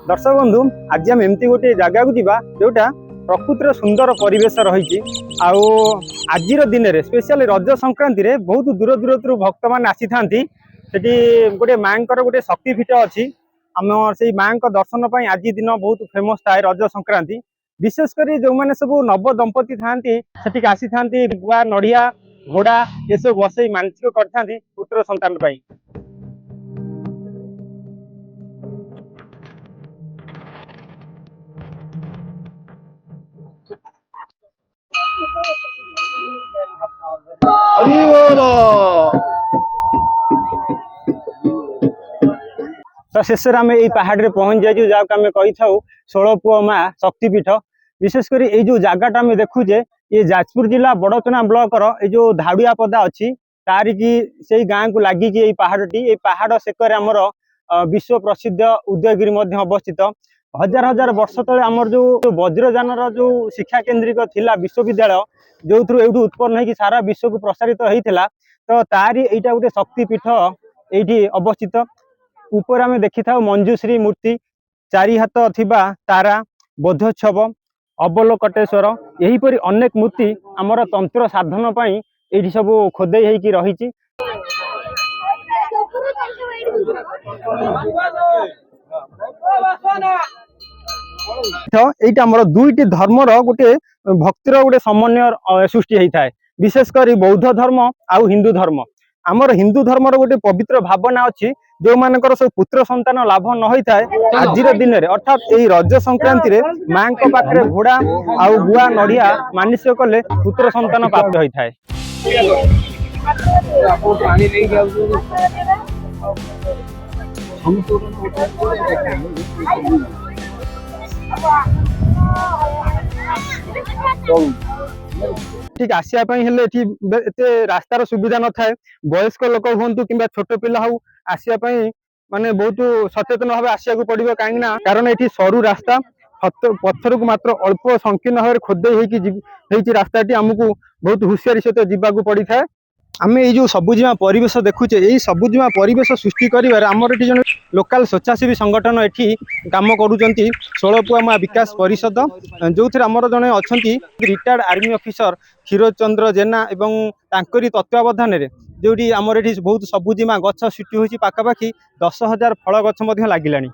दर्शक बंधु आज आम एमती गोटे जगह को जीवा जोटा प्रकृतिर सुंदर परिवेश रही आज दिन में स्पेशली रज संक्रांति रे बहुत दूर दूर भक्त मान आसी था गोटे माँ गोटे शक्तिपीठ अच्छी आम से माँ दर्शन पर आज दिन बहुत फेमस थाए रज संक्रांति विशेषकर जो मैंने सब नव दंपति था आसी था गुआ नड़िया घोड़ा ये सब बसई मानसिक कर पुत्र संतान पाई। तो शेष में आम पहाड़ में पहुंच जाइए जहाँ आम कही था 16 पुआ माँ शक्तिपीठ विशेषकर ये जो जगटा आम देखुचे ये जाजपुर जिला बड़चना ब्लॉकर ये जो धाड़ुआ पदा अच्छी तारिकी से गाँव को लगी ये पहाड़ी ये पहाड़ सेकर आमर विश्व प्रसिद्ध उदयगिरी अवस्थित हजार हजार वर्ष तले आमर जो वज्रजान जो शिक्षा केन्द्रिक थिला विश्वविद्यालय जो थ्रु एठू उत्पन्न होगी सारा विश्व को प्रसारित होता तो तारी एटा गोटे शक्तिपीठ ये अवस्थित ऊपर आम देखी था मंजूश्री मूर्ति चारि हाथ थिबा तारा बोधोत्सव अवलोकटेश्वर यहीपरि अनेक मूर्ति आमर तंत्र साधन पाई ये सब खोदे होगी रही। এইটা আমার দুইটি ধর্মর গোটে ভক্তির গোটে সমন্বয় সৃষ্টি হইଥାଏ বিশেষकर बौद्ध धर्म आउ हिंदू धर्म आमर हिंदू धर्मर गोटे पवित्र भावना अच्छी जो मानकर सब पुत्र संतान लाभ न होता है आज दिन में अर्थात यही रज संक्रांति रे माँ पाखे घोड़ा आउ गुआ नड़िया मानसिक कले पुत्र संतान प्राप्त होता है। ठीक आसिया रास्तार सुविधा न थाए वयस्क लोक हूँ कि छोट पिला हो आसिया माने बहुत सचेतन भाव आसिया पड़ो कहीं कारण ये सरू रास्ता पत्थर को मात्र अल्प संकीर्ण भाव खोदे होती रास्ताटी आमको बहुत हुशियारी सहित जावाक पड़ी था। आम ये सबुजिमा परिवेश देखुचे यही सबुजिमा परिवेश सृष्टि कर आमर ये जन लोकाल स्वेच्छासेवी संगठन ये कम करुँच 16 पुआ माँ विकास परिषद जो थे आमर जड़े अच्छा रिटायर्ड आर्मी ऑफिसर क्षीरोद चंद्र जेना एवं तांकरी तत्वावधान में जोटी आमर ये बहुत सबुजिमा गछ सृष्टि होती पाखापाखि 10,000 फल गछ लगिलानी।